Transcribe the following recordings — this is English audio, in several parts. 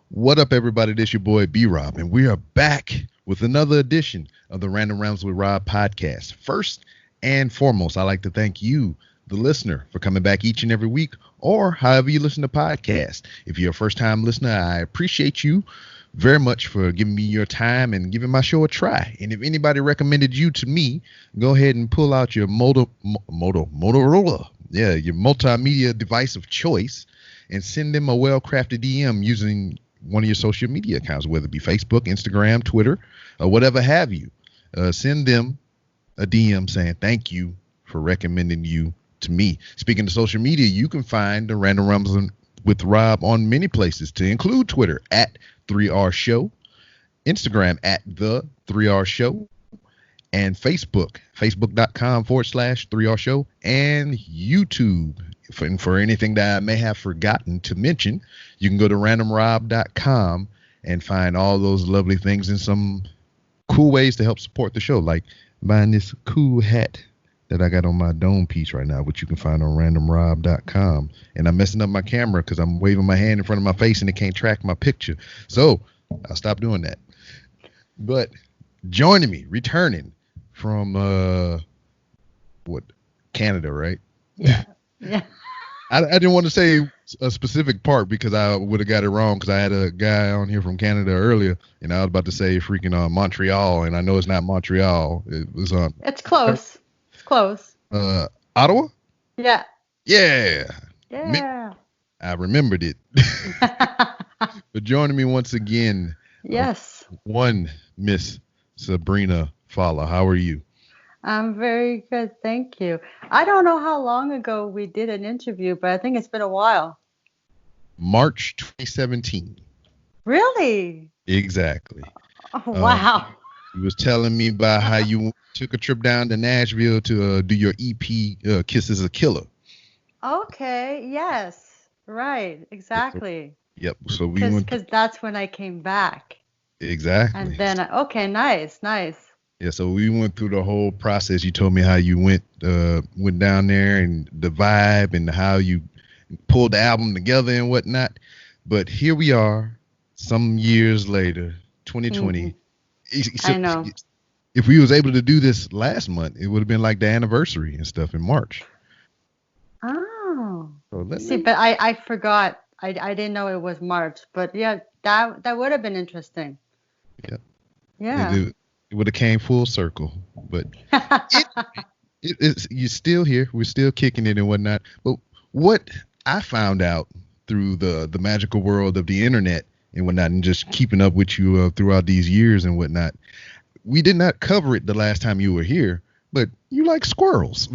What up, everybody? This your boy B Rob, and we are back with another edition of the Random Rounds with Rob podcast. First and foremost, I'd like to thank you, the listener, for coming back each and every week, or however you listen to podcasts. If you're a first-time listener, I appreciate you very much for giving me your time and giving my show a try. And if anybody recommended you to me, go ahead and pull out your Motorola, your multimedia device of choice, and send them a well-crafted DM using one of your social media accounts, whether it be Facebook, Instagram, Twitter, or whatever have you. Send them a DM saying thank you for recommending you to me. Speaking of social media, you can find the Random Rumbles with Rob on many places, to include Twitter at 3R Show, Instagram at the 3R Show, and Facebook.com/3R Show, and YouTube. For anything that I may have forgotten to mention, you can go to randomrob.com and find all those lovely things and some cool ways to help support the show, like buying this cool hat that I got on my dome piece right now, which you can find on randomrob.com. And I'm messing up my camera because I'm waving my hand in front of my face and it can't track my picture. So I'll stop doing that. But joining me, returning from Canada, right? Yeah. Yeah. I didn't want to say a specific part because I would have got it wrong, because I had a guy on here from Canada earlier, and I was about to say freaking Montreal, and I know it's not Montreal. It was It's close. It's close. Ottawa? Yeah. Yeah. Yeah. I remembered it. But joining me once again, Yes. one Miss Sabrina Fallah. How are you? I'm very good. Thank you. I don't know how long ago we did an interview, but I think it's been a while. March 2017. Really? Exactly. Oh, wow. You was telling me about how you took a trip down to Nashville to do your EP, Kiss is a Killer. Okay. Yes. Right. Exactly. Yep. So we went. Because that's when I came back. Exactly. And then, okay, nice. Yeah, so we went through the whole process. You told me how you went down there, and the vibe, and how you pulled the album together and whatnot. But here we are, some years later, 2020. Mm-hmm. I know. If we was able to do this last month, it would have been like the anniversary and stuff in March. Oh. So but I forgot. I didn't know it was March. But yeah, that would have been interesting. Yep. Yeah. It would have came full circle, but you're still here. We're still kicking it and whatnot. But what I found out through the magical world of the internet and whatnot, and just keeping up with you throughout these years and whatnot, we did not cover it the last time you were here, but you like squirrels.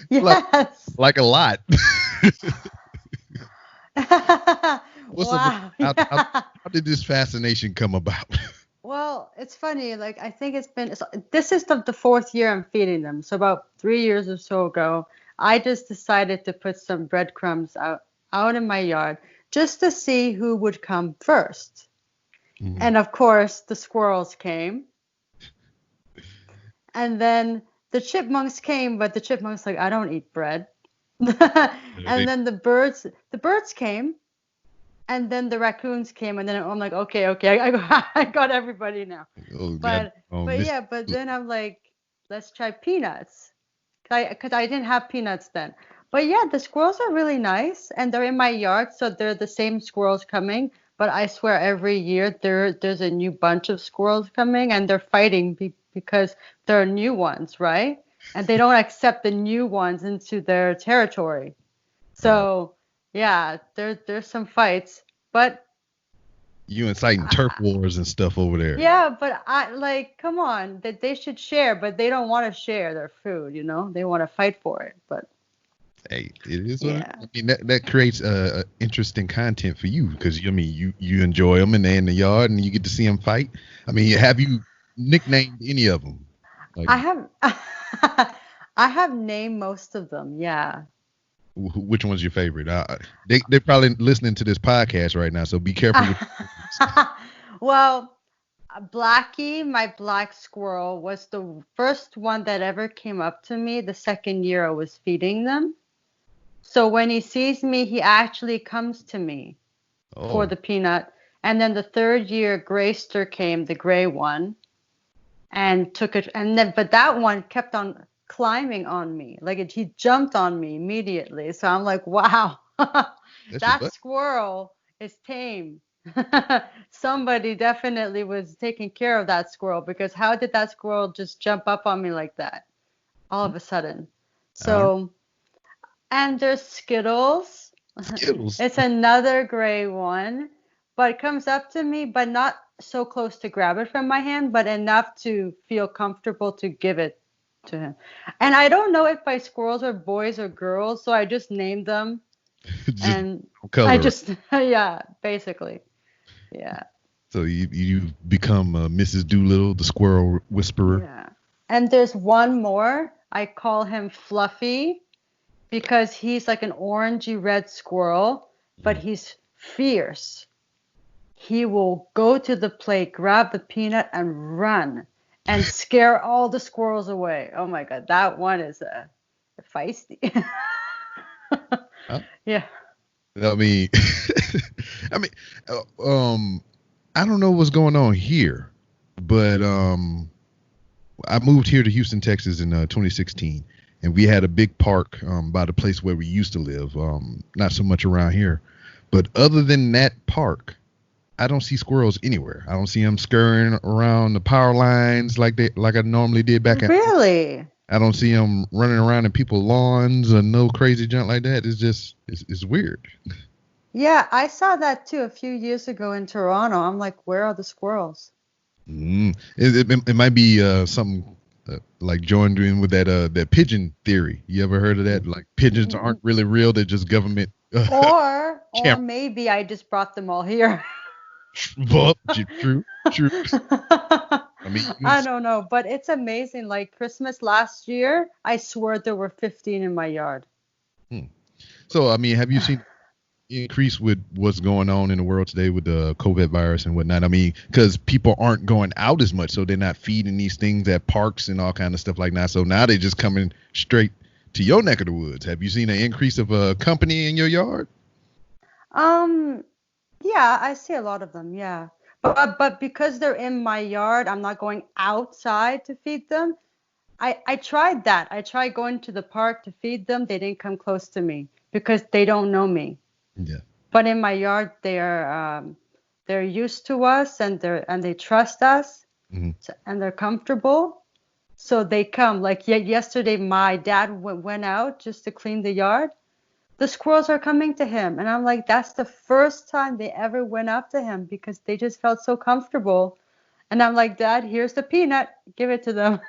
Yes. like a lot. Wow. How did this fascination come about? Well, it's funny. Like, I think this is the fourth year I'm feeding them. So about 3 years or so ago, I just decided to put some breadcrumbs out in my yard just to see who would come first. Mm-hmm. And of course, the squirrels came. And then the chipmunks came, but the chipmunks like, I don't eat bread. And then the birds came. And then the raccoons came, and then I'm like, okay, I got everybody now. Oh, but then I'm like, let's try peanuts, because I didn't have peanuts then. But yeah, the squirrels are really nice, and they're in my yard, so they're the same squirrels coming. But I swear, every year there's a new bunch of squirrels coming, and they're fighting because there are new ones, right? And they don't accept the new ones into their territory. So. Yeah, there's some fights, but you inciting turf wars and stuff over there. Yeah, but come on, that they should share, but they don't want to share their food. They want to fight for it. But hey, it is. Yeah. I mean, that creates interesting content for you, because you enjoy them and they're in the yard and you get to see them fight. I mean, have you nicknamed any of them? I have. I have named most of them. Yeah. Which one's your favorite? They're probably listening to this podcast right now, so be careful. Well, Blackie, my black squirrel, was the first one that ever came up to me the second year I was feeding them. So when he sees me, he actually comes to me. for Oh, the peanut. And then the third year, Grayster came, the gray one, and took it. And then, but that one kept on climbing on me. Like he jumped on me immediately. So I'm like, wow, that's your that butt. squirrel is tame. Somebody definitely was taking care of that squirrel because how did that squirrel just jump up on me like that all of a sudden? I don't know. So, and there's Skittles. Skittles. It's another gray one, but it comes up to me, but not so close to grab it from my hand, but enough to feel comfortable to give it to him. And I don't know if my squirrels are boys or girls, so I just named them Just and I color. just, yeah, basically. Yeah. So you become Mrs. Doolittle, the squirrel whisperer. Yeah. And there's one more. I call him Fluffy because he's like an orangey red squirrel, but Mm. he's fierce. He will go to the plate, grab the peanut, and run and scare all the squirrels away. Oh my God, that one is feisty. Huh? Yeah. I mean, I mean, I don't know what's going on here, but I moved here to Houston, Texas in 2016, and we had a big park by the place where we used to live. Not so much around here, but other than that park, I don't see squirrels anywhere. I don't see them scurrying around the power lines like I normally did back in. Really? I don't see them running around in people's lawns or no crazy junk like that. It's just it's weird. Yeah, I saw that too a few years ago in Toronto. I'm like, where are the squirrels? It might be something like joined in with that pigeon theory. You ever heard of that? Like pigeons aren't really real; they're just government. Or Camp. maybe I just brought them all here. Well, true, true. I mean, I don't know, but it's amazing. Like Christmas last year, I swear there were 15 in my yard. hmm. So I mean, have you seen increase with what's going on in the world today with the COVID virus and whatnot? I mean, because people aren't going out as much, so they're not feeding these things at parks and all kind of stuff like that. So now they're just coming straight to your neck of the woods. Have you seen an increase of a company in your yard? Um, yeah, I see a lot of them, yeah. But because they're in my yard, I'm not going outside to feed them. I tried that. I tried going to the park to feed them. They didn't come close to me because they don't know me. Yeah. But in my yard, they're used to us and they trust us Hmm. and they're comfortable. So they come. Like yesterday, my dad went out just to clean the yard. The squirrels are coming to him, and I'm like, that's the first time they ever went up to him because they just felt so comfortable. And I'm like, Dad, here's the peanut. Give it to them.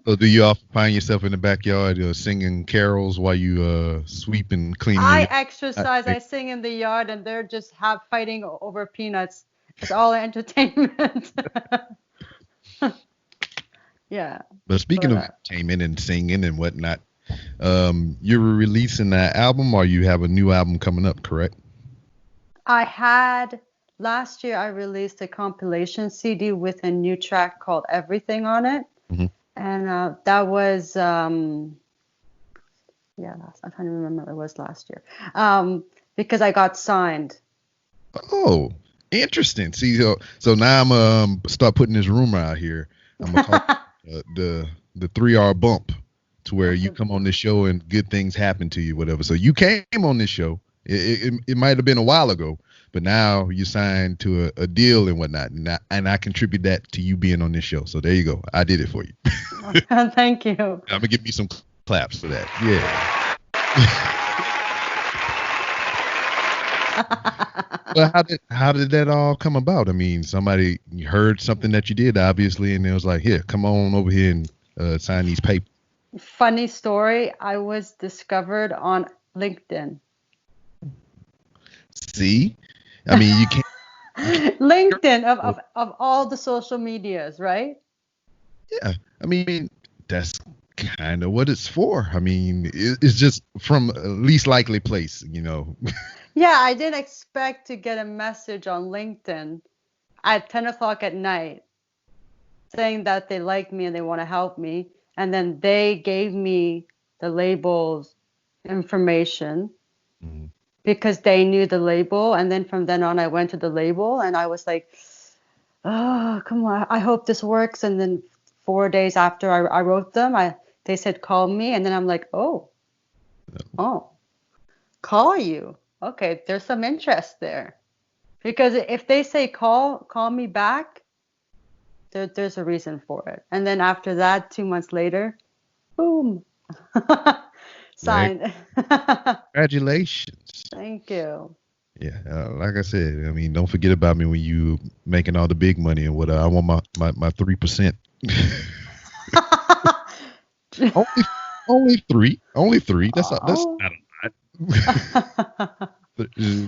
So do you often find yourself in the backyard singing carols while you sweep and clean I your exercise, yard? I sing in the yard, and they're just fighting over peanuts. It's all entertainment. Yeah, But speaking but of entertainment and singing and whatnot, you're releasing that album or you have a new album coming up, correct? I had last year I released a compilation CD with a new track called Everything on it, Hmm. and that was yeah, I'm trying to remember it was last year, because I got signed. Oh, interesting. See, so now I'm start putting this rumor out here. I'm gonna call the 3R bump, to where What's you the come on this show and good things happen to you, whatever. So you came on this show. It might have been a while ago, but now you signed to a deal and whatnot, and I contribute that to you being on this show. So there you go. I did it for you. Thank you. I'm gonna give me some claps for that. Yeah. Well, how did that all come about? I mean, somebody heard something that you did, obviously, and it was like, here, come on over here and sign these papers. Funny story, I was discovered on LinkedIn. See, I mean, you can't. LinkedIn of all the social medias, right? Yeah, I mean, that's kind of what it's for. I mean, it's just from a least likely place. Yeah, I didn't expect to get a message on LinkedIn at 10 o'clock at night saying that they like me and they want to help me. And then they gave me the label's information. Mhm. because they knew the label. And then from then on, I went to the label and I was like, oh, come on, I hope this works. And then 4 days after I wrote them, they said, call me. And then I'm like, oh, call you. Okay, there's some interest there. Because if they say call me back, there's a reason for it. And then after that, 2 months later, boom, signed. Congratulations. Thank you. Yeah, like I said, I mean, don't forget about me when you making all the big money and what I want my 3%. only three. That's not a lot.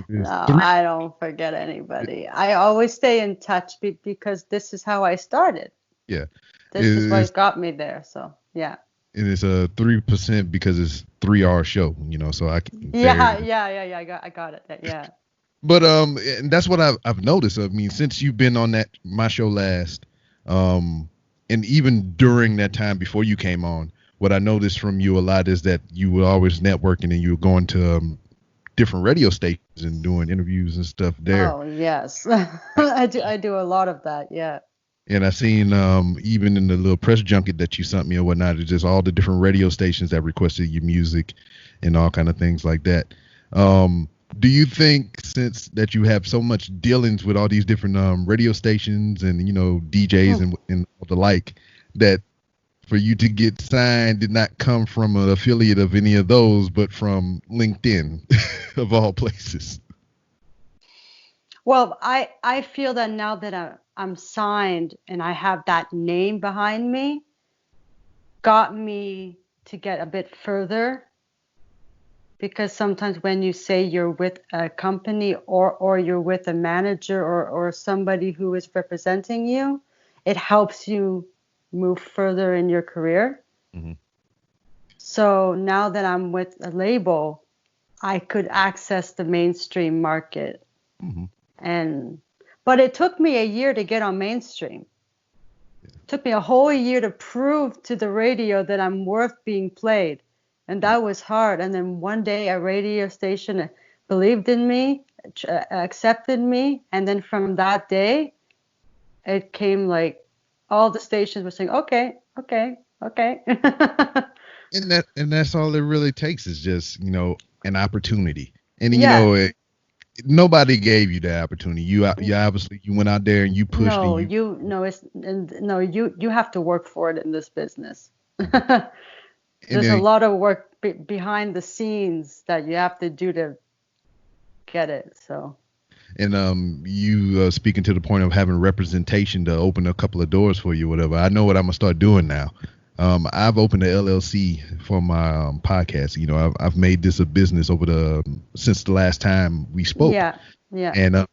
No, I don't forget anybody. I always stay in touch because this is how I started. Yeah, this is what got me there. So yeah. And it's a 3% because it's 3 hour show, so I can. Yeah. I got it. Yeah. But and that's what I've noticed. I mean, since you've been on my show last, and even during that time before you came on, what I noticed from you a lot is that you were always networking and you were going to different radio stations and doing interviews and stuff there. Oh yes, I do a lot of that. Yeah. And I seen even in the little press junket that you sent me or whatnot, it's just all the different radio stations that requested your music and all kind of things like that. Do you think, since that you have so much dealings with all these different radio stations and DJs and the like, that for you to get signed did not come from an affiliate of any of those, but from LinkedIn of all places? Well, I feel that now that I'm signed and I have that name behind me, got me to get a bit further. Because sometimes when you say you're with a company or you're with a manager or somebody who is representing you, it helps you move further in your career. Mm-hmm. So now that I'm with a label, I could access the mainstream market. Mm-hmm. But it took me a year to get on mainstream. It took me a whole year to prove to the radio that I'm worth being played. And that was hard. And then one day a radio station believed in me, accepted me. And then from that day, it came like all the stations were saying, okay. And that's all it really takes is just, an opportunity. And, nobody gave you the opportunity. You obviously you went out there and you pushed. You have to work for it in this business. There's a lot of work behind the scenes that you have to do to get it. So. And you speaking to the point of having representation to open a couple of doors for you, whatever. I know what I'm gonna start doing now. I've opened an LLC for my podcast. I've made this a business since the last time we spoke. Yeah. And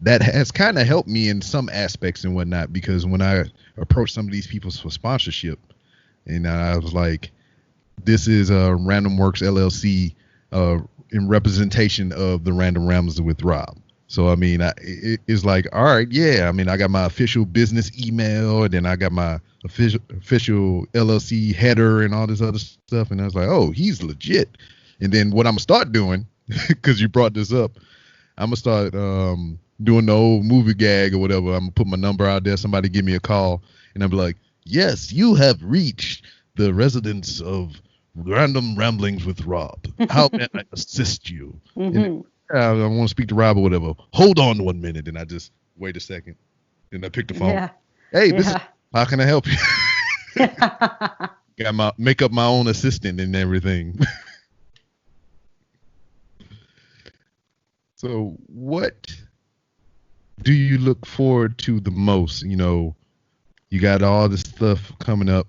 that has kind of helped me in some aspects and whatnot, because when I approach some of these people for sponsorship, and I was like, this is a Random Works LLC in representation of the Random Rambles with Rob. So, I mean, it's like, all right, yeah. I mean, I got my official business email, and then I got my official LLC header and all this other stuff. And I was like, oh, he's legit. And then what I'm going to start doing, because you brought this up, I'm going to start doing the old movie gag or whatever. I'm going to put my number out there. Somebody give me a call, and I'm like, yes, you have reached the residence of Random Ramblings with Rob. How can I assist you? Mm-hmm. I want to speak to Rob or whatever. Hold on 1 minute. And I just wait a second. Then I pick the phone. Yeah. Hey, how can I help you? Make up my own assistant and everything. So what do you look forward to the most? You got all this stuff coming up.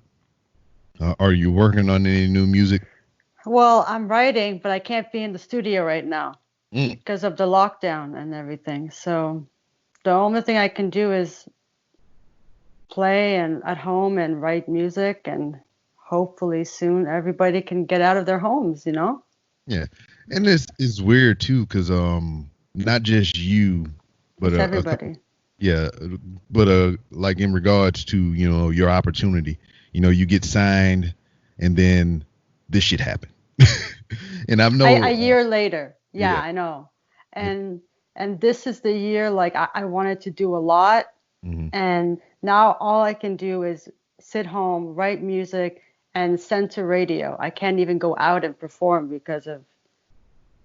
Are you working on any new music? Well, I'm writing, but I can't be in the studio right now. Because of the lockdown and everything. So the only thing I can do is play and at home and write music, and hopefully soon everybody can get out of their homes, Yeah. And this is weird too, because not just you, but everybody. But like in regards to, your opportunity, you get signed and then this shit happened. And I've known a year later. Yeah, I know. And this is the year like I wanted to do a lot, Hmm. and now all I can do is sit home, write music, and send to radio. I can't even go out and perform because of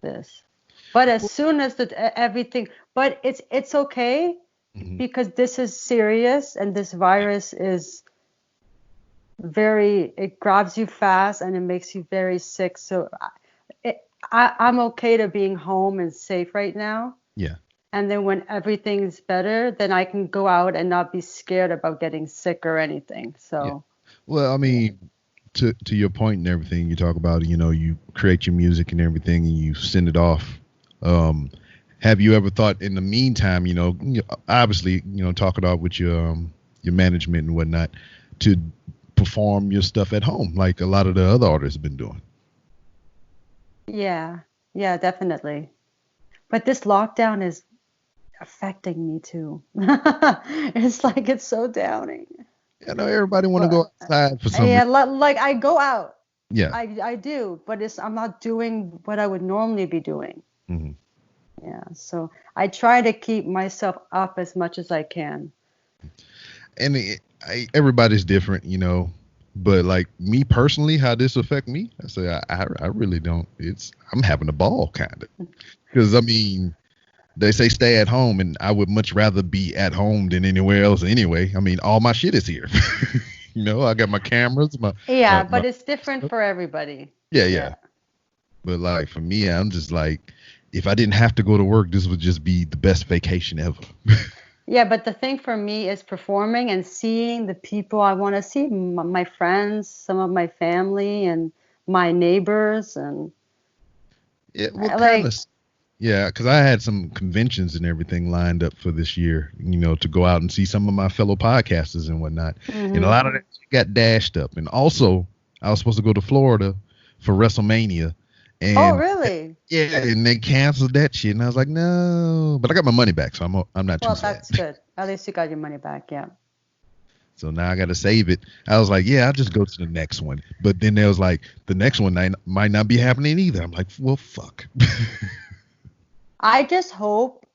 this. But as soon as everything, but it's okay Hmm. because this is serious and this virus is it grabs you fast and it makes you very sick. So I'm okay to being home and safe right now. Yeah. And then when everything's better, then I can go out and not be scared about getting sick or anything. Yeah. So, Well, I yeah. mean, to your point and everything, you talk about, you create your music and everything, and you send it off. Um, have you ever thought in the meantime, obviously, talk it out with your management and whatnot, to perform your stuff at home, like a lot of the other artists have been doing? Yeah, yeah, definitely. But this lockdown is affecting me too. It's like it's so downing. I know everybody want to But go outside for some yeah, reason. like I go out. Yeah. I do, but I'm not doing what I would normally be doing. Hmm. Yeah, so I try to keep myself up as much as I can. And everybody's different, but like me personally, how this affect me, I say I really don't. I'm having a ball kind of, because I mean, they say stay at home, and I would much rather be at home than anywhere else anyway. I mean, all my shit is here. I got my cameras, Yeah, my but it's different for everybody. yeah, Yeah. yeah. But like for me, I'm just like, if I didn't have to go to work, this would just be the best vacation ever. Yeah, but the thing for me is performing and seeing the people I want to see, my friends, some of my family, and my neighbors, and It will kind of. like, Yeah, because I had some conventions and everything lined up for this year, to go out and see some of my fellow podcasters and whatnot. And a hmm lot of that got dashed up. And also, I was supposed to go to Florida for WrestleMania. oh, And really? yeah, and they canceled that shit. And I was like, no. But I got my money back, so I'm not too Well, sad. that's good. At least you got your money back. Yeah. So now I got to save it. I was like, yeah, I'll just go to the next one. But then there was like, the next one might not be happening either. I'm like, well, fuck. I just hope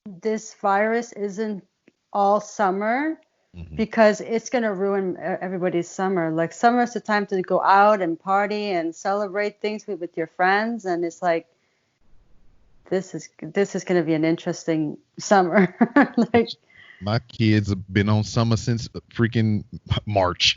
this virus isn't all summer Hmm. because it's going to ruin everybody's summer. Like summer is the time to go out and party and celebrate things with your friends, and it's like this is going to be an interesting summer. Like My kids have been on summer since freaking March.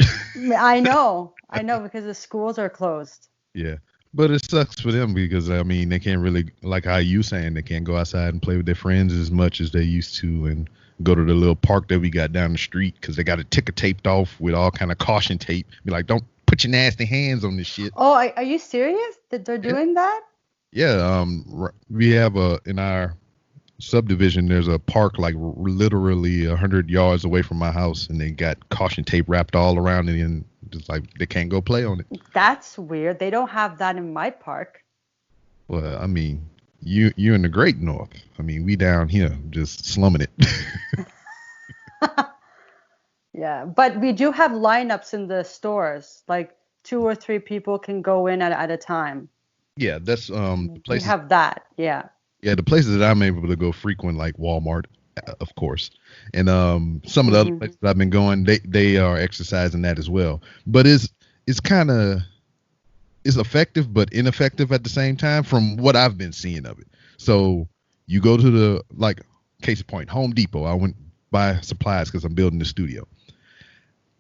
I know because the schools are closed. Yeah. But it sucks for them because I mean they can't really, like how you saying, they can't go outside and play with their friends as much as they used to, and go to the little park that we got down the street because they got a ticker taped off with all kind of caution tape. Be like, don't put your nasty hands on this shit. Oh, are you serious that they're Yeah. doing that? Yeah. We have in our subdivision, there's a park like literally 100 yards away from my house, and they got caution tape wrapped all around it, and just like they can't go play on it. That's weird. They don't have that in my park. Well, I mean, you in the Great North. I mean, we down here just slumming it. Yeah, but we do have lineups in the stores. Like two or three people can go in at a time. Yeah, that's the We places. have that. Yeah. Yeah, the places that I'm able to go frequent, like Walmart, of course, and some of the other hmm places I've been going, they are exercising that as well. But it's kind of, it's effective but ineffective at the same time from what I've been seeing of it. So you go to the, like, case in point, Home Depot. I went buy supplies because I'm building the studio.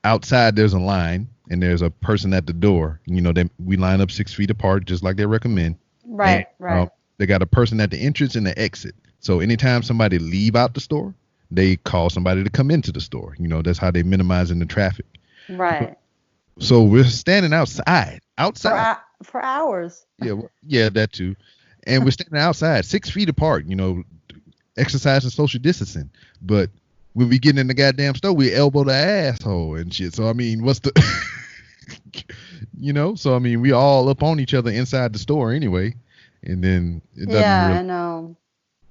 Outside there's a line and there's a person at the door. We line up 6 feet apart just like they recommend, and Right, right, they got a person at the entrance and the exit. So anytime somebody leave out the store, they call somebody to come into the store. That's how they minimizing the traffic. right. So we're standing outside, For hours. Yeah, yeah, that too. And we're standing outside 6 feet apart, exercising social distancing. But when we get in the goddamn store, we elbow the asshole and shit. So I mean, what's the so I mean, we all up on each other inside the store anyway. And then it doesn't Yeah, really. I know.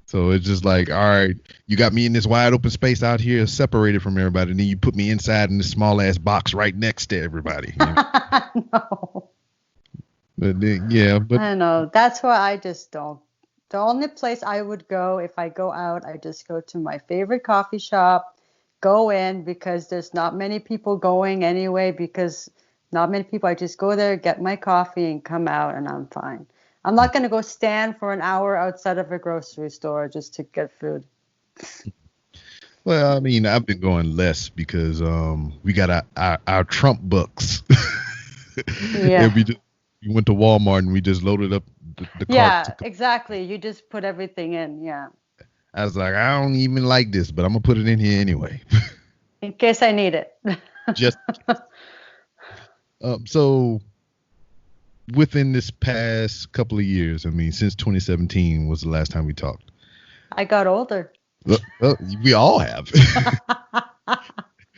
So it's just like, all right, you got me in this wide open space out here separated from everybody, and then you put me inside in this small ass box right next to everybody. No. But then, yeah, but I know. That's why I just don't. The only place I would go if I go out, I just go to my favorite coffee shop, go in because there's not many people going anyway, because not many people. I just go there, get my coffee, and come out, and I'm fine. I'm not going to go stand for an hour outside of a grocery store just to get food. Well, I mean, I've been going less because we got our Trump bucks, Yeah. and we went to Walmart and we just loaded up the cart. Yeah, exactly. You just put everything in. Yeah. I was like, I don't even like this, but I'm gonna put it in here anyway. In case I need it. Just so within this past couple of years, I mean, since 2017 was the last time we talked. I got older. We all have.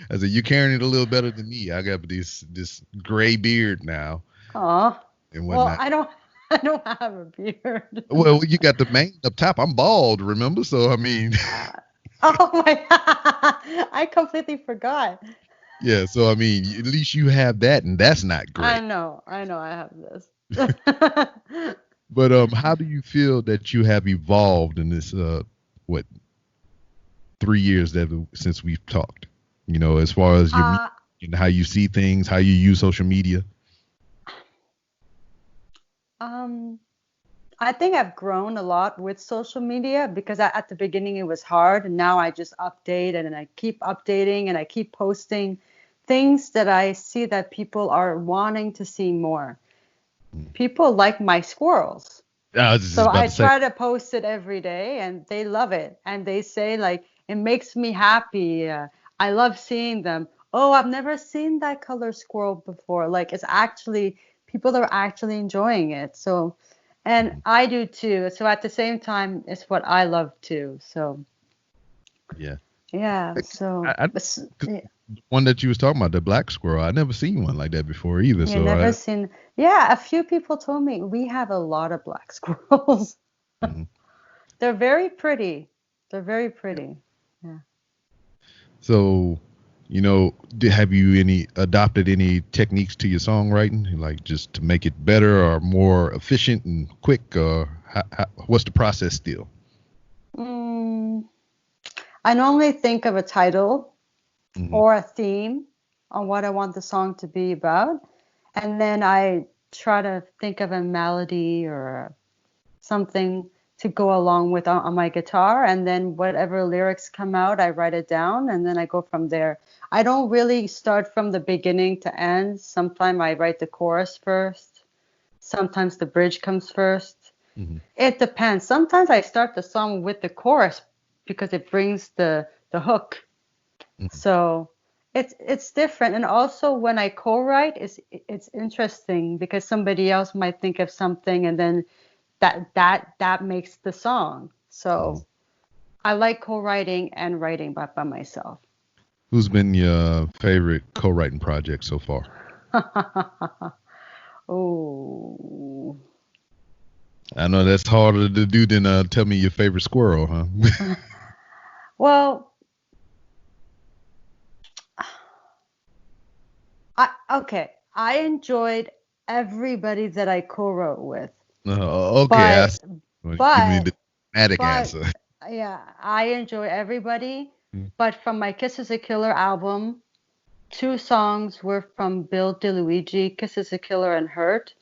I said, you're carrying it a little better than me. I got this gray beard now. Aw. And Well, whatnot. I don't have a beard. Well, you got the mane up top. I'm bald, remember? So I mean, Oh my I completely forgot. yeah. So I mean, at least you have that, and that's not I great. know I have this. But how do you feel that you have evolved in this what 3 years since we've talked? You know, as far as your Uh, and how you see things, how you use social media. I think I've grown a lot with social media because at the beginning it was hard, and now I just update and I keep updating and I keep posting things that I see that people are wanting to see more. People like my squirrels. I was just So about I to say, try to post it every day and they love it. And they say, like, it makes me happy. I love seeing them. Oh, I've never seen that color squirrel before. Like, it's actually, people are actually enjoying it. So, and I do too. So at the same time, it's what I love too. So, yeah. yeah. So, I, 'cause the one that you was talking about, the black squirrel, I never seen one like that before either. you So never seen, yeah, a few people told me we have a lot of black squirrels. mhm. They're very pretty. They're very pretty. Yeah. So, have you adopted any techniques to your songwriting, like just to make it better or more efficient and quick, or what's the process still? Mm, I normally think of a title Hmm. or a theme on what I want the song to be about, and then I try to think of a melody or something to go along with on my guitar, and then whatever lyrics come out, I write it down, and then I go from there. I don't really start from the beginning to end. Sometimes I write the chorus first. Sometimes the bridge comes first. Hmm. It depends. Sometimes I start the song with the chorus because it brings the hook. Hmm. So it's different. And also when I co-write, it's interesting because somebody else might think of something and then that makes the song. Hmm. So I like co-writing and writing by myself. Who's been your favorite co-writing project so far? Oh. I know that's harder to do than tell me your favorite squirrel, huh? Well, okay. I enjoyed everybody that I co-wrote with, Okay, but give me but the dramatic but answer. yeah, I enjoy everybody. Mm-hmm. But from my Kiss is a Killer album, two songs were from Bill DeLuigi, Kiss is a Killer and Hurt,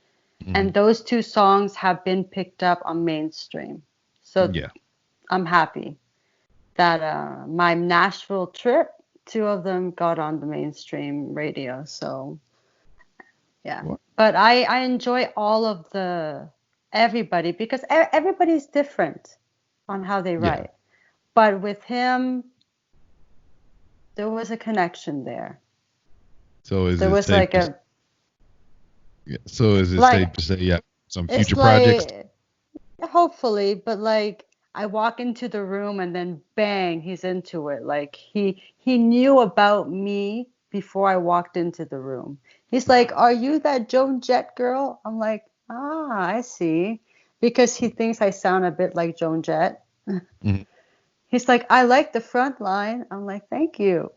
and those two songs have been picked up on mainstream. So Yeah. I'm happy that my Nashville trip, two of them got on the mainstream radio. So yeah, What? but I enjoy all of the everybody because everybody's different on how they Yeah. write. But with him, there was a connection there. So is There it was safe like to a say like yeah, some it's future projects? like hopefully, but like I walk into the room and then bang, he's into it. Like he knew about me before I walked into the room. He's like, "Are you that Joan Jett girl?" I'm like, "Ah, I see." Because he thinks I sound a bit like Joan Jett. Mhm. He's like, "I like the front line." I'm like, "Thank you."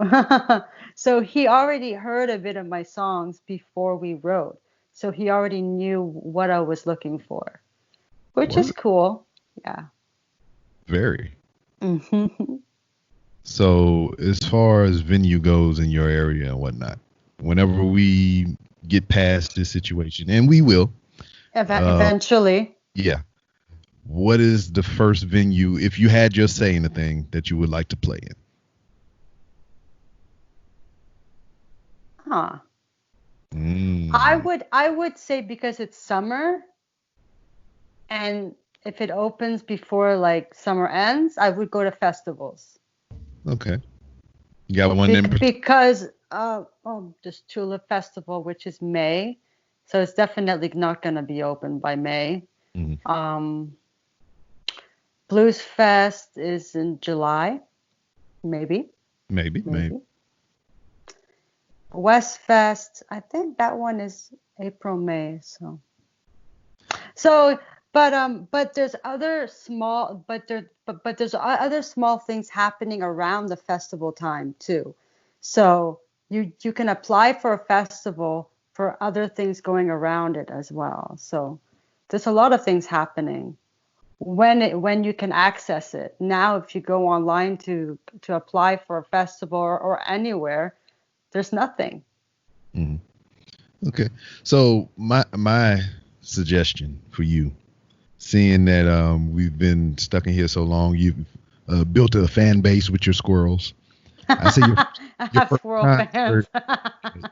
So he already heard a bit of my songs before we wrote. So he already knew what I was looking for, which is Word. cool. Yeah. Very. Hmm. So as far as venue goes in your area and whatnot, whenever we get past this situation, and we will, uh, Eventually. yeah. What is the first venue, if you had your say in the thing, that you would like to play Huh. in? I would say because it's summer and if it opens before like summer ends, I would go to festivals. Okay. You got one in particular? Because there's Tulip Festival, which is May, so it's definitely not going to be open by May. Mhm. Um, Blues Fest is in July, maybe, Maybe, maybe. maybe. West Fest, I think that one is April, May. So, but there's other small, but there's other small things happening around the festival time too. So you can apply for a festival for other things going around it as well. So there's a lot of things happening when you can access it. Now, if you go online to apply for a festival or anywhere, there's nothing. Mhm. Okay. So my suggestion for you, seeing that we've been stuck in here so long, you've built a fan base with your squirrels. I say I your have first squirrel fans. concert,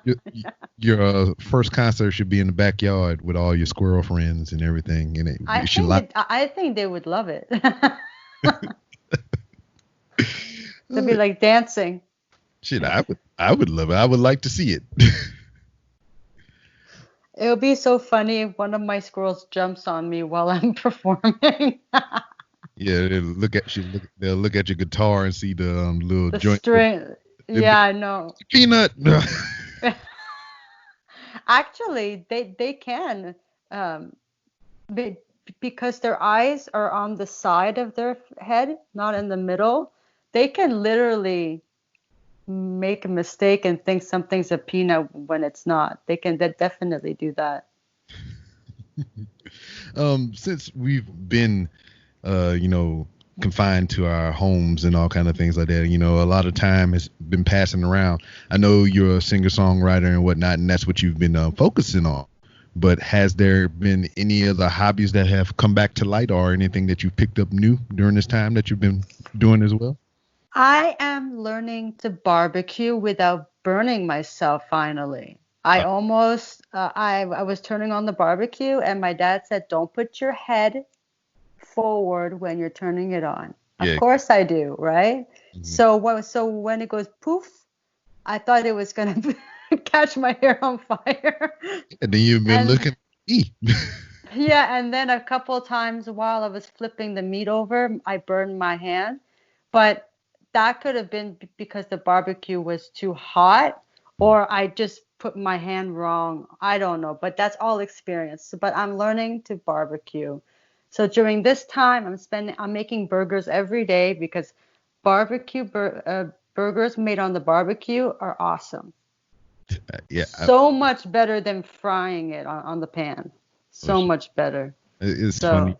your, your first concert should be in the backyard with all your squirrel friends and everything, and it should like. I think they would love it. They'd be like dancing. Shit, I would love it. I would like to see it. It would be so funny if one of my squirrels jumps on me while I'm performing. Yeah, they'll look at your guitar and see the little The joint. string. They'll be Yeah, I know. peanut. Actually, they can, um, be, because their eyes are on the side of their head, not in the middle. They can literally make a mistake and think something's a peanut when it's not. They definitely do that. Since we've been you know, confined to our homes and all kind of things like that. You know, a lot of time has been passing around. I know you're a singer songwriter and whatnot, and that's what you've been focusing on. But has there been any other hobbies that have come back to light, or anything that you picked up new during this time that you've been doing as well? I am learning to barbecue without burning myself finally. I Uh, almost I was turning on the barbecue and my dad said, "Don't put your head forward when you're turning it on." Of yeah. course I do, right? Mhm. So when it goes poof, I thought it was gonna catch my hair on fire. And then you've been And looking. E. yeah, and then a couple of times while I was flipping the meat over, I burned my hand. But that could have been because the barbecue was too hot, or I just put my hand wrong. I don't know, but that's all experience. But I'm learning to barbecue. So during this time, I'm making burgers every day because burgers made on the barbecue are awesome. Yeah. So much better than frying it on the pan. Oh, So shit. much better. It's funny. So,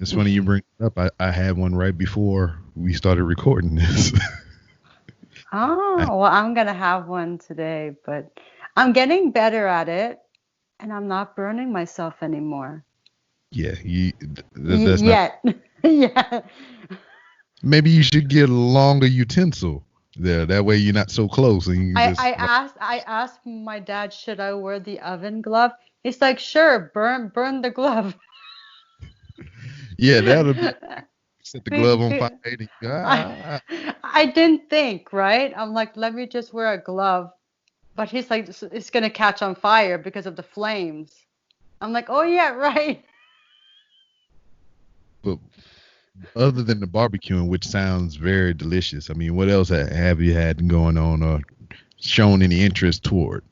It's funny you bring it up. I had one right before we started recording this. well, I'm gonna have one today, but I'm getting better at it, and I'm not burning myself anymore. Yeah, that's not. Yet. Yeah. Maybe you should get a longer utensil there. That way you're not so close, and you can just. I asked my dad, should I wear the oven glove? He's like, sure, burn the glove. Yeah, that'll be. Set the glove Be- on fire. be- And you, I I didn't think, right? I'm like, let me just wear a glove. But he's like, it's gonna catch on fire because of the flames. I'm like, oh yeah, right. but other than the barbecuing, which sounds very delicious, I mean, what else have you had going on or shown any interest toward?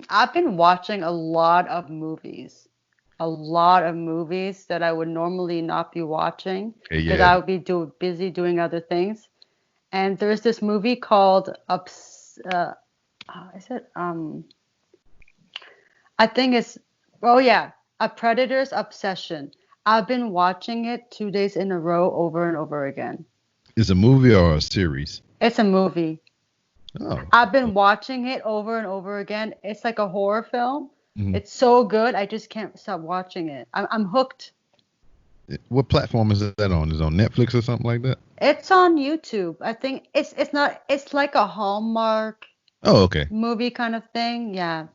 I've been watching a lot of movies that I would normally not be watching Okay, because yeah. I would be busy doing other things. And there's this movie called is it I think it's, oh yeah, A Predator's Obsession. I've been watching it 2 days in a row over and over again. Is a movie or a series? It's a movie. Oh. I've been watching it over and over again. It's like a horror film. Mhm. It's so good. I just can't stop watching it. I'm hooked. What platform is that on? Is it on Netflix or something like that? It's on YouTube. I think it's not. It's like a Hallmark Oh, okay. movie kind of thing. Yeah.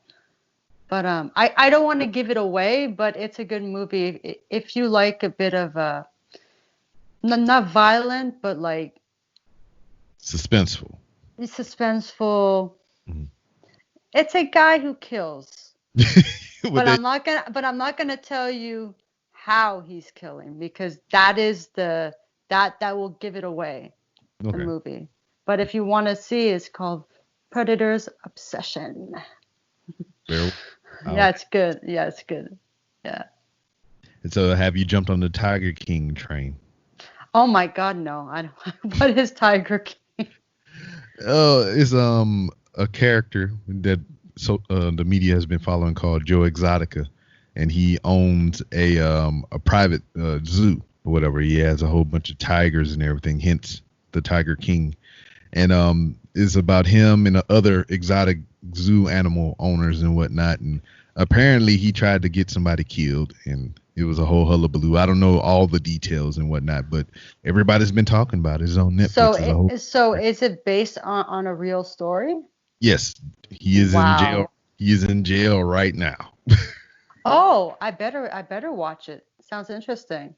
But I don't want to give it away, but it's a good movie if you like a bit of not violent, but like Suspenseful. it's suspenseful. Mhm. It's a guy who kills. Would But they- I'm not gonna tell you how he's killing because that is that will give it away, the Okay. movie. But if you want to see, it's called Predator's Obsession. Very- Yeah, it's good. Yeah, it's good. Yeah. And so, have you jumped on the Tiger King train? Oh my God, no. I don't. What is Tiger King? Oh, it's a character that the media has been following called Joe Exotica, and he owns a private zoo or whatever. He has a whole bunch of tigers and everything, hence the Tiger King. And it's about him and other exotic zoo animal owners and whatnot. And apparently he tried to get somebody killed, and it was a whole hullabaloo. I don't know all the details and whatnot, but everybody's been talking about it. It's on Netflix. So is it based on a real story? Yes, he is in jail. He is in jail right now. Oh, I better watch it. Sounds interesting.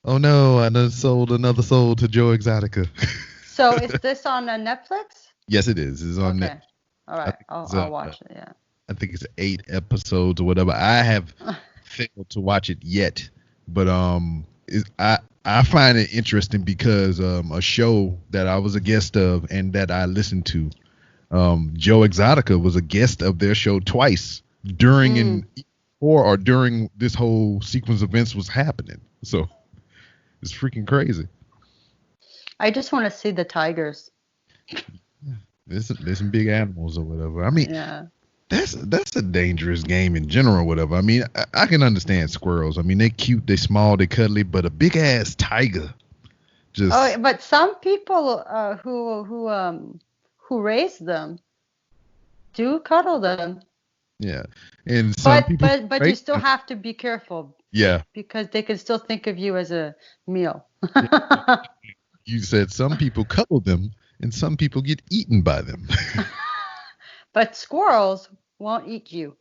Oh no, I done sold another soul to Joe Exotica. So is this on Netflix? Yes, it is. It's on Okay. Netflix. All right. I'll watch it. Yeah. I think it's 8 episodes or whatever. I have failed to watch it yet, but I find it interesting because a show that I was a guest of and that I listened to, Joe Exotica was a guest of their show twice during or during this whole sequence of events was happening. So it's freaking crazy. I just want to see the tigers. There's some big animals or whatever. I mean, Yeah. that's a dangerous game in general or whatever. I mean, I can understand squirrels. I mean, they cute, they small, they cuddly, but a big ass tiger just. Oh, but some people who raise them do cuddle them. Yeah, and some people. But you still have to be careful. Yeah. Because they can still think of you as a meal. You said some people cuddle them and some people get eaten by them. But squirrels won't eat you.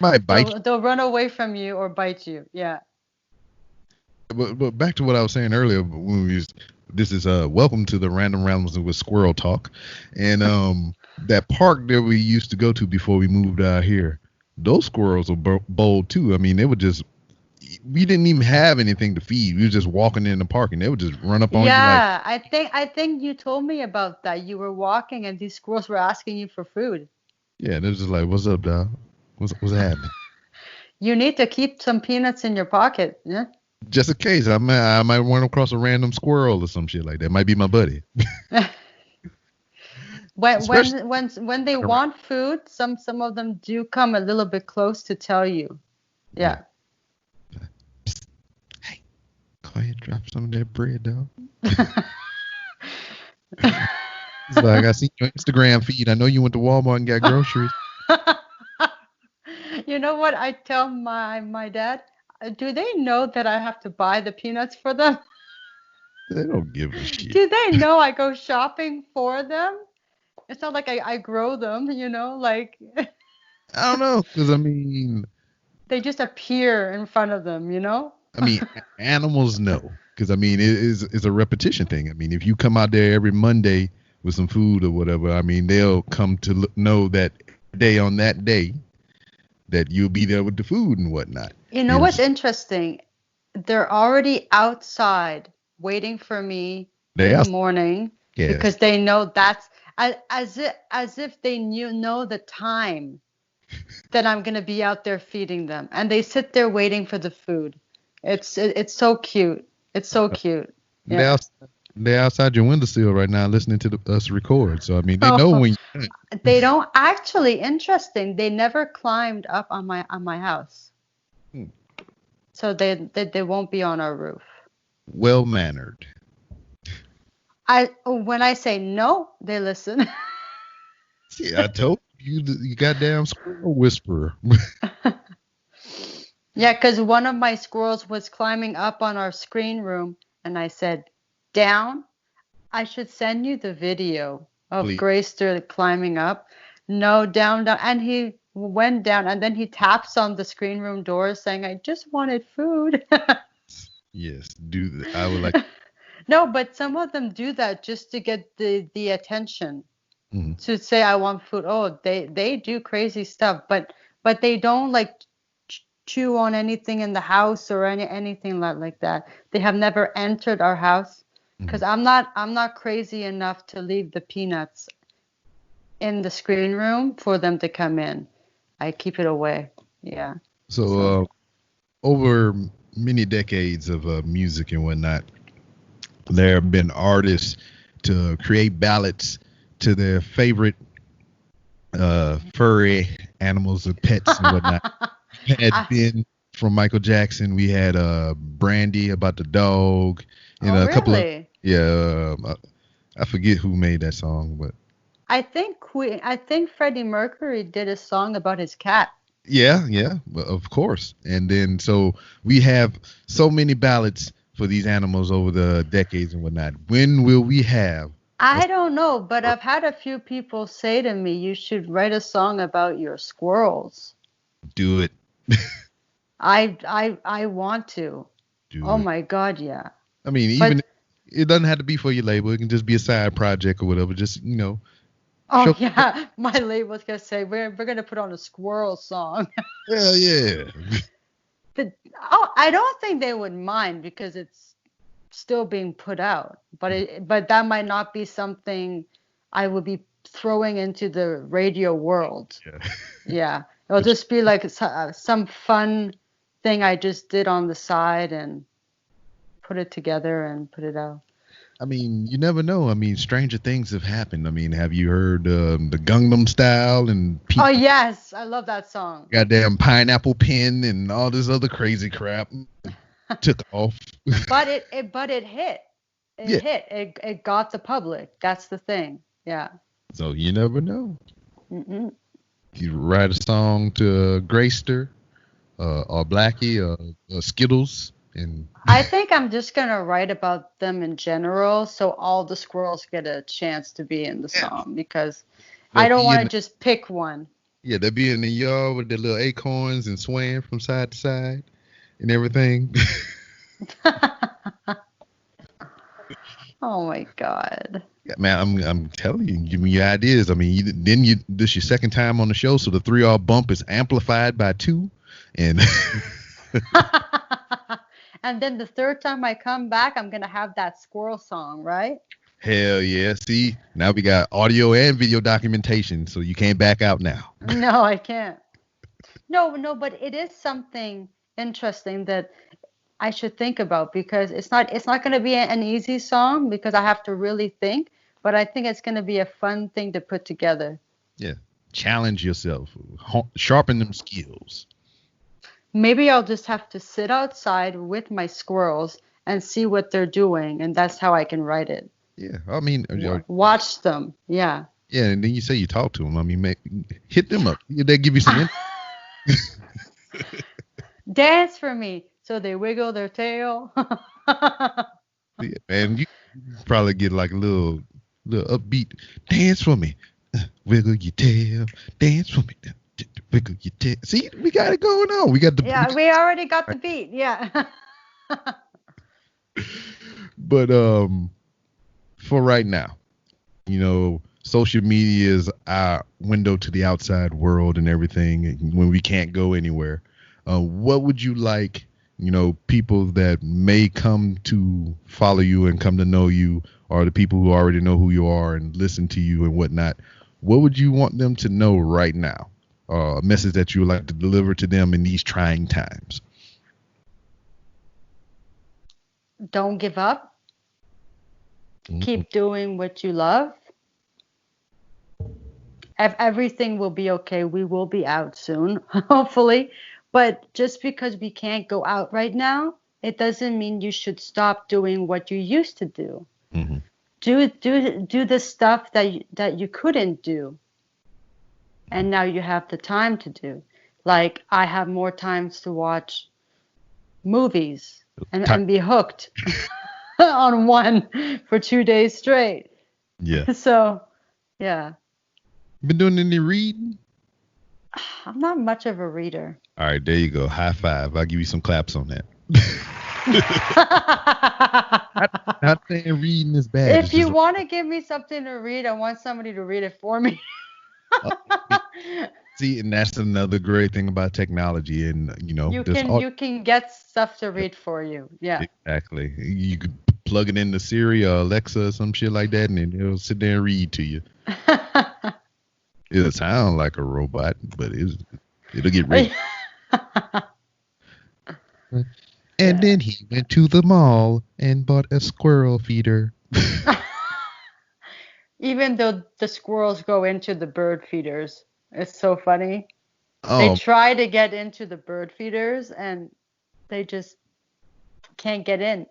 Might bite. They'll run away from you or bite you. Yeah. But back to what I was saying earlier, when this is welcome to the Random Rambles with Squirrel Talk, and that park that we used to go to before we moved out here, those squirrels were bold too. I mean, we didn't even have anything to feed. We were just walking in the park and they would just run up on you. Yeah, I think you told me about that. You were walking and these squirrels were asking you for food. Yeah, they was just like, "What's up, dog? What's happening?" You need to keep some peanuts in your pocket. Yeah. Just in case I might run across a random squirrel or some shit like that. Might be my buddy. When they want food, some of them do come a little bit close to tell you. Yeah. Hey, go ahead, drop some of that bread, dog. It's like, I see your Instagram feed. I know you went to Walmart and got groceries. You know what I tell my dad? Do they know that I have to buy the peanuts for them? They don't give a shit. Do they know I go shopping for them? It's not like I grow them, like I don't know, because I mean, they just appear in front of them, I mean, animals know, because I mean, it's a repetition thing. I mean, if you come out there every Monday with some food or whatever, I mean, they'll come to know that on that day that you'll be there with the food and whatnot. You know what's interesting? They're already outside waiting for me in the morning because they know that's as if they know the time that I'm gonna be out there feeding them, and they sit there waiting for the food. It's so cute. It's so cute. Yeah. They're outside your windowsill right now listening to us record. So I mean, they know when you're done. They don't actually. Interesting. They never climbed up on my house. so they won't be on our roof. Well mannered. When I say no, they listen. See, I told you, you goddamn squirrel whisperer. Yeah, because one of my squirrels was climbing up on our screen room, and I said, down. I should send you the video of Please. Grayster climbing up. No, down, down. And he went down, and then he taps on the screen room door saying, I just wanted food. Yes, do that. I would like. No, but some of them do that just to get the attention, Mhm. to say, I want food. Oh, they do crazy stuff, but they don't like chew on anything in the house or anything like that. They have never entered our house because I'm not crazy enough to leave the peanuts in the screen room for them to come in. I keep it away. Yeah. So, over many decades of music and whatnot, there have been artists to create ballads to their favorite furry animals or pets and whatnot. We had Ben from Michael Jackson. We had Brandy about the dog, and a couple of I forget who made that song, but I think Freddie Mercury did a song about his cat. yeah, of course. And then so we have so many ballads for these animals over the decades and whatnot. When will we have? I don't know, but I've had a few people say to me, you should write a song about your squirrels. Do it. I want to. Do it. My God, yeah. I mean, even it doesn't have to be for your label. It can just be a side project or whatever. Just, Oh yeah, my label's gonna say we're gonna put on a squirrel song. Hell yeah. I don't think they would mind because it's still being put out. But that might not be something I would be throwing into the radio world. Yeah. It'll just be like some fun thing I just did on the side and put it together and put it out. I mean, you never know. I mean, stranger things have happened. I mean, have you heard the Gangnam Style and people? Oh yes, I love that song. Goddamn Pineapple Pen and all this other crazy crap took off. But it hit. It hit. It got the public. That's the thing. Yeah. So you never know. You write a song to Grayster, or Blackie, or Skittles. And I think I'm just gonna write about them in general, so all the squirrels get a chance to be in the song because I don't want to just pick one. Yeah, they'll be in the yard with their little acorns and swaying from side to side and everything. Oh my God. Yeah, man, I'm telling you, give me your ideas. I mean, this your second time on the show, so the 3R bump is amplified by 2, and. And then the third time I come back, I'm going to have that squirrel song, right? Hell yeah. See, now we got audio and video documentation, so you can't back out now. No, I can't. No, but it is something interesting that I should think about because it's not going to be an easy song because I have to really think, but I think it's going to be a fun thing to put together. Yeah. Challenge yourself. Sharpen them skills. Maybe I'll just have to sit outside with my squirrels and see what they're doing, and that's how I can write it. Yeah, I mean, watch them. Yeah. Yeah, and then you say you talk to them. I mean, hit them up. They give you some. Dance for me, so they wiggle their tail. Yeah, man, you probably get like a little upbeat. Dance for me, wiggle your tail. Dance for me. Wiggle your tail. See, we got it going on. We got the we already got the beat. Yeah. But for right now, social media is our window to the outside world and everything when we can't go anywhere. What would you like, people that may come to follow you and come to know you, or the people who already know who you are and listen to you and whatnot, what would you want them to know right now? A message that you would like to deliver to them in these trying times? Don't give up. Keep doing what you love. Everything will be okay. We will be out soon, hopefully. But just because we can't go out right now, it doesn't mean you should stop doing what you used to do. Mm-hmm. Do the stuff that you couldn't do, and now you have the time to do. Like I have more times to watch movies and be hooked on one for 2 days straight. Yeah. So, yeah. Been doing any reading? I'm not much of a reader. All right, there you go. High five. I'll give you some claps on that. Not saying reading is bad. If you want to give me something to read, I want somebody to read it for me. See, and that's another great thing about technology, and you can get stuff to read for you. Yeah, exactly. You could plug it into Siri or Alexa or some shit like that, and then it'll sit there and read to you. It'll sound like a robot, but it'll get read. And then he went to the mall and bought a squirrel feeder. Even though the squirrels go into the bird feeders. It's so funny. Oh. They try to get into the bird feeders and they just can't get in.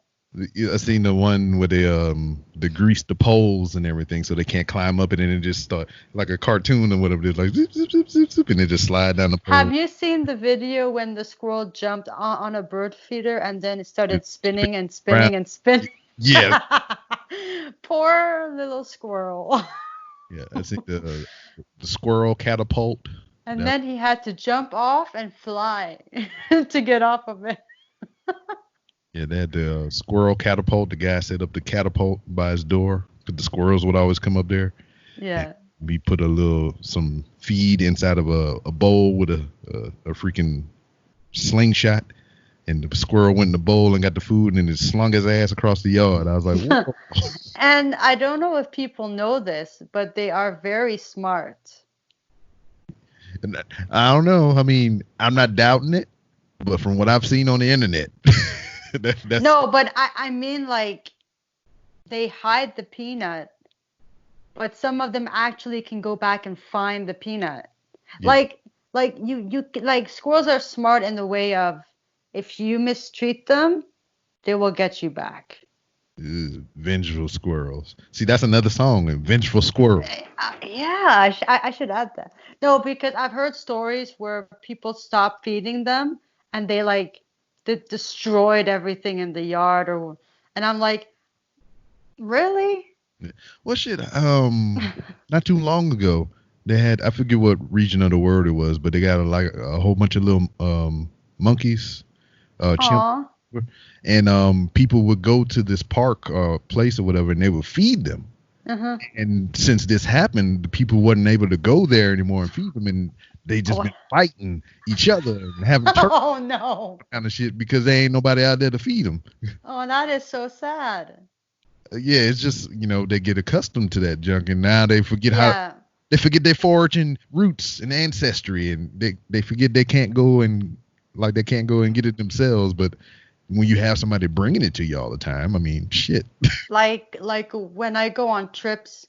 I seen the one where they grease the poles and everything so they can't climb up, and then it just start like a cartoon or whatever. It's like zip, zip, zip, zip, zip, and they just slide down the pole. Have you seen the video when the squirrel jumped on a bird feeder and then it started spinning and spinning and spinning? Yeah. Poor little squirrel. Yeah, I think the squirrel catapult. And then he had to jump off and fly to get off of it. Yeah, they had the squirrel catapult. The guy set up the catapult by his door because the squirrels would always come up there. Yeah. And we put some feed inside of a bowl with a freaking slingshot. And the squirrel went in the bowl and got the food and it slung his ass across the yard. I was like, whoa. And I don't know if people know this, but they are very smart. I don't know. I mean, I'm not doubting it, but from what I've seen on the internet. No, but I mean, like, they hide the peanut, but some of them actually can go back and find the peanut. Yeah. Like squirrels are smart in the way of, if you mistreat them, they will get you back. Vengeful squirrels. See, that's another song, Vengeful Squirrel. Yeah, I should add that. No, because I've heard stories where people stop feeding them and they destroyed everything in the yard, and I'm like, really? Well, shit. Not too long ago, they had, I forget what region of the world it was, but they got a whole bunch of little monkeys. Chimp, and people would go to this park or place or whatever, and they would feed them. Uh-huh. And since this happened, the people wasn't able to go there anymore and feed them, and they just been fighting each other and having kind of shit because there ain't nobody out there to feed them. Oh, that is so sad. Yeah, it's just they get accustomed to that junk, and now they forget how they forget their foraging roots and ancestry, and they forget they can't go and get it themselves. But when you have somebody bringing it to you all the time, I mean, shit. like when I go on trips,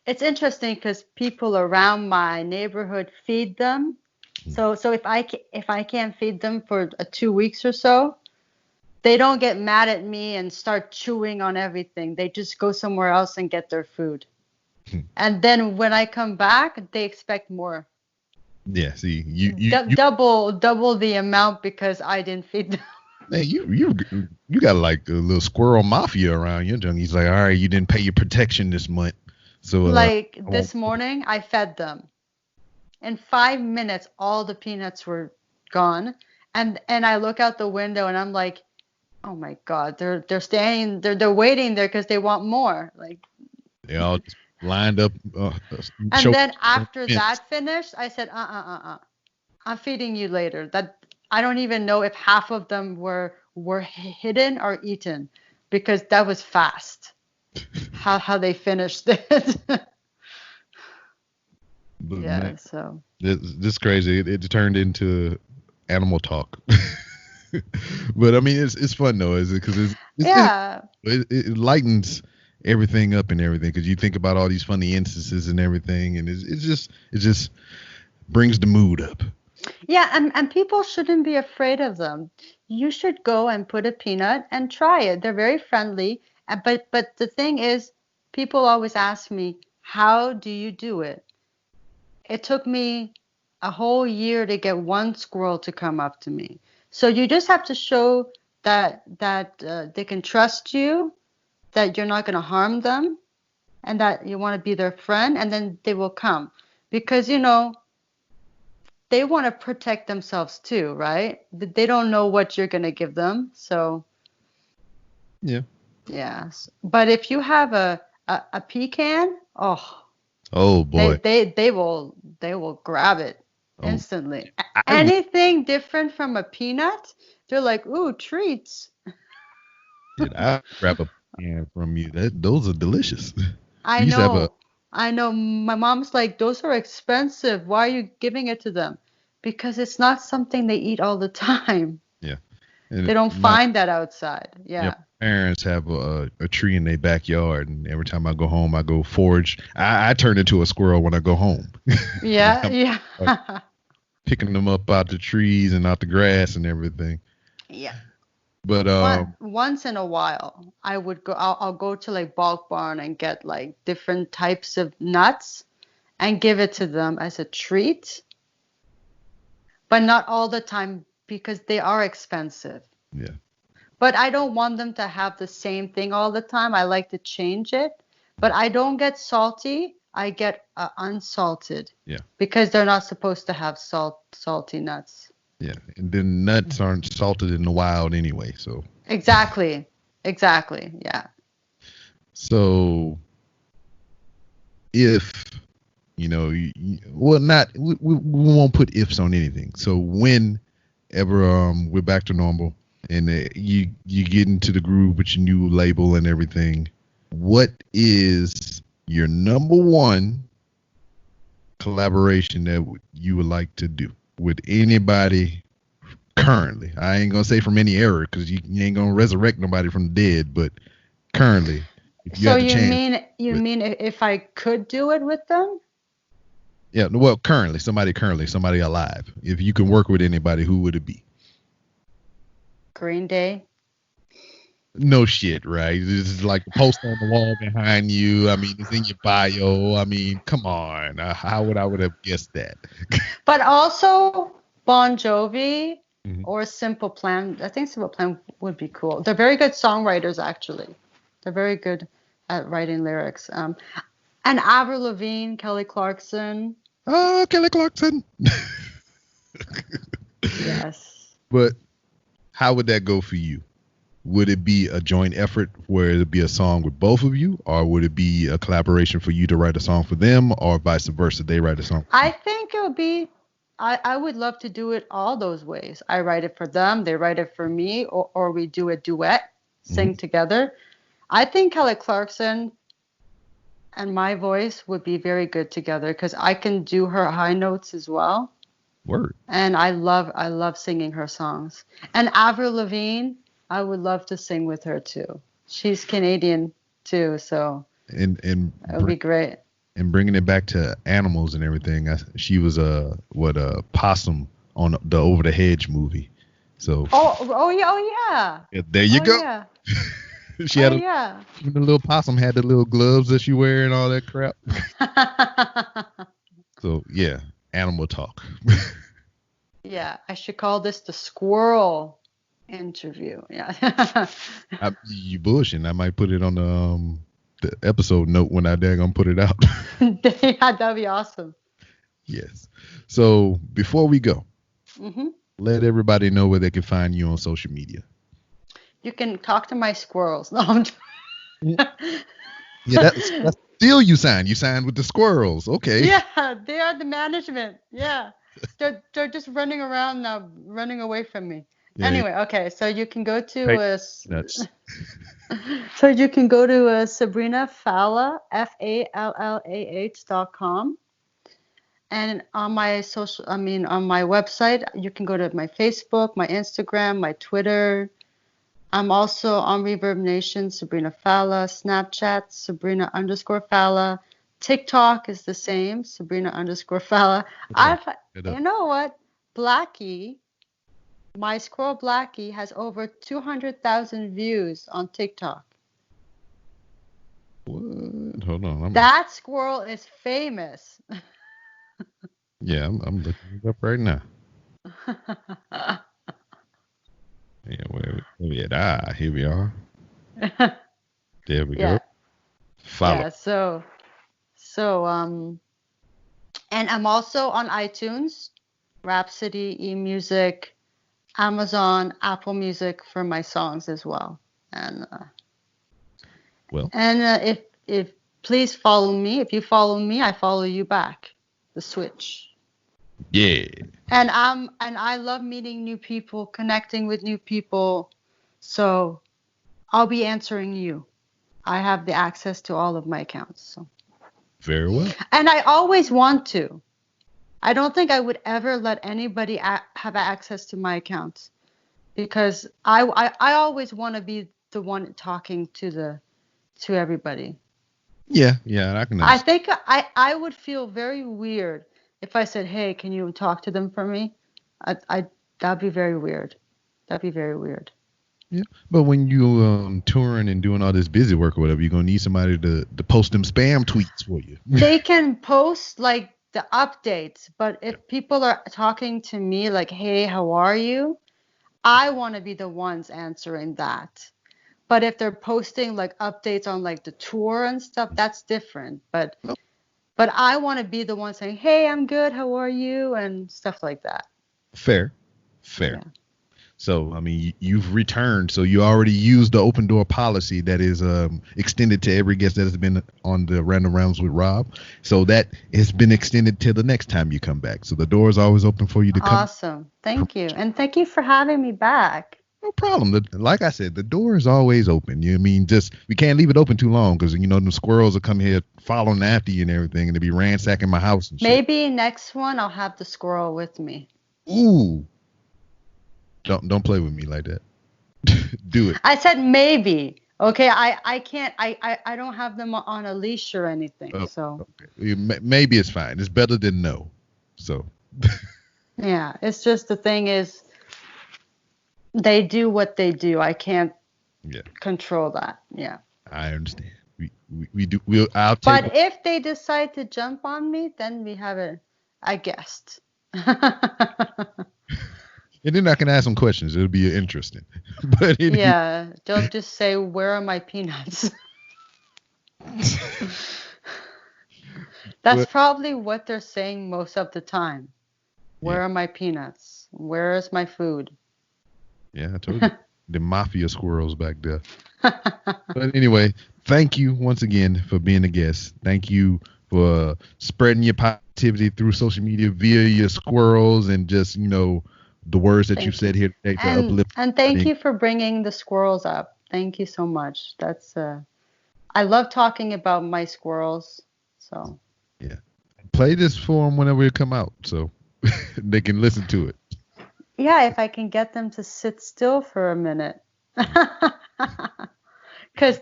it's interesting because people around my neighborhood feed them. So if I can't feed them for 2 weeks or so, they don't get mad at me and start chewing on everything. They just go somewhere else and get their food. And then when I come back, they expect more. Yeah, see, you double the amount because I didn't feed them. Man, you got like a little squirrel mafia around your jungle. He's like, all right, you didn't pay your protection this month, so this morning I fed them. In 5 minutes, all the peanuts were gone, and I look out the window and I'm like, oh my God, they're staying, they're waiting there because they want more. Like they all just lined up. And then after that finished, I said, I'm feeding you later. That I don't even know if half of them were hidden or eaten because that was fast. how they finished it. But yeah, man, so this crazy. It turned into animal talk. But I mean, it's fun though, is it? Because it lightens everything up and everything, because you think about all these funny instances and everything, and it just brings the mood up. Yeah, and people shouldn't be afraid of them. You should go and put a peanut and try it. They're very friendly. But the thing is, people always ask me, how do you do it? It took me a whole year to get one squirrel to come up to me. So you just have to show that they can trust you, that you're not going to harm them, and that you want to be their friend, and then they will come. Because, they want to protect themselves too, right? They don't know what you're going to give them. So, Yeah. yes. But if you have a pecan, oh, Oh they boy. they they will they will grab it Oh, instantly. I would. Anything different from a peanut, they're like, "Ooh, treats." Did I grab a can from you? Those are delicious. I We used to have a know. I know. My mom's like, "Those are expensive. Why are you giving it to them?" Because it's not something they eat all the time. yeah, They and don't my find that outside. yeah, Yeah. my parents have a tree in their backyard, and every time I go home, I go forage. I turn into a squirrel when I go home. Yeah, I'm uh, yeah. picking them up out the trees and out the grass and everything. Yeah. But Once in a while, I'll go to like Bulk Barn and get like different types of nuts and give it to them as a treat, but not all the time because they are expensive. yeah, But I don't want them to have the same thing all the time. I like to change it, but I don't get salty. I get unsalted yeah, because they're not supposed to have salty nuts. yeah, and then nuts aren't salted in the wild anyway. Exactly. Exactly. Yeah. So if well, not we won't put ifs on anything. So whenever we're back to normal and you get into the groove with your new label and everything, what is your number one collaboration that you would like to do with anybody currently? I ain't gonna say from any era because you ain't gonna resurrect nobody from the dead, but currently, if you So had the you chance mean you with mean if I could do it with them? yeah, well, currently, somebody alive. If you can work with anybody, who would it be? Green Day. No shit, right? This is like the poster on the wall behind you. I mean, it's in your bio. I mean, come on. How would I would have guessed that? But also Bon Jovi Mhm. or Simple Plan. I think Simple Plan would be cool. They're very good songwriters, actually. They're very good at writing lyrics. And Avril Lavigne, Kelly Clarkson. Oh, Kelly Clarkson. Yes. But how would that go for you? Would it be a joint effort where it'd be a song with both of you, or would it be a collaboration for you to write a song for them, or vice versa, they write a song for you? I think it would be, I would love to do it all those ways. I write it for them, they write it for me, or we do a duet, Mhm. sing together. I think Kelly Clarkson and my voice would be very good together because I can do her high notes as well. Word. And I love singing her songs. And Avril Lavigne, I would love to sing with her too. She's Canadian too, so And it would be great. and bringing it back to animals and everything. She was a possum on the Over the Hedge movie. So Oh yeah, oh yeah. yeah, there you Oh go. yeah. She Oh had yeah. even the little possum had the little gloves that she wear and all that crap. So yeah, animal talk. Yeah, I should call this the squirrel interview. Yeah. You bullshitting. I might put it on the episode note when I dare gonna put it out. Yeah, that'd be awesome. Yes. So before we go, Hmm. let everybody know where they can find you on social media. You can talk to my squirrels. No, I'm Yeah, that's still you signed. You signed with the squirrels. Okay. Yeah, they are the management. Yeah. They're just running around now, running away from me. Yeah. Anyway, okay, so you can go to Hey, nuts. Sabrina Fallah, FALLAH.com. And on my on my website, you can go to my Facebook, my Instagram, my Twitter. I'm also on Reverb Nation, Sabrina Fallah, Snapchat, Sabrina underscore Fallah. TikTok is the same, Sabrina underscore Fallah. Look at I've, it you up. know what? Blackie, my squirrel Blackie, has over 200,000 views on TikTok. What? Hold on. That squirrel is famous. I'm looking it up right now. Yeah, where we at? Here we are. There we Yeah. go. Follow. Yeah, and I'm also on iTunes, Rhapsody, eMusic, Amazon, Apple Music for my songs as well. And if please follow me. If you follow me, I follow you back. The switch. Yeah. And I love meeting new people, connecting with new people. So I'll be answering you. I have the access to all of my accounts. So. Very well. And I always want to. I don't think I would ever let anybody have access to my accounts because I always want to be the one talking to everybody. Yeah, I can understand. I think I would feel very weird if I said, "Hey, can you talk to them for me?" That'd be very weird. That'd be very weird. Yeah, but when you touring and doing all this busy work or whatever, you're gonna need somebody to post them spam tweets for you. They can post like the updates, but if people are talking to me like, "Hey, how are you?" I want to be the ones answering that. But if they're posting like updates on like the tour and stuff, that's different. But I want to be the one saying, "Hey, I'm good. How are you?" and stuff like that. Fair. Yeah. So, I mean, you've returned. So you already used the open door policy that is extended to every guest that has been on the Random Rounds with Rob. So that has been extended till the next time you come back. So the door is always open for you to come. Awesome. Thank you. And thank you for having me back. No problem. Like I said, the door is always open. You know what I mean? Just we can't leave it open too long because them squirrels will come here following after you and everything, and they'll be ransacking my house and shit. Maybe next one I'll have the squirrel with me. Ooh. Don't play with me like that. Do it. I said maybe. Okay, I can't. I don't have them on a leash or anything. So okay. Maybe it's fine. It's better than no. So. Yeah, it's just the thing is, they do what they do. I can't control that. Yeah. I understand. We do. I'll take. But if they decide to jump on me, then we have a guest. And then I can ask some questions. It'll be interesting. But anyway. Yeah, they'll just say, "Where are my peanuts?" That's probably what they're saying most of the time. Where are my peanuts? Where is my food? Yeah, I told you. The mafia squirrels back there. But anyway, thank you once again for being a guest. Thank you for spreading your positivity through social media via your squirrels and just, the words that you've said here today to uplift. And thank you for bringing the squirrels up. Thank you so much. That's I love talking about my squirrels. So yeah, play this for them whenever it come out, so they can listen to it. Yeah, if I can get them to sit still for a minute.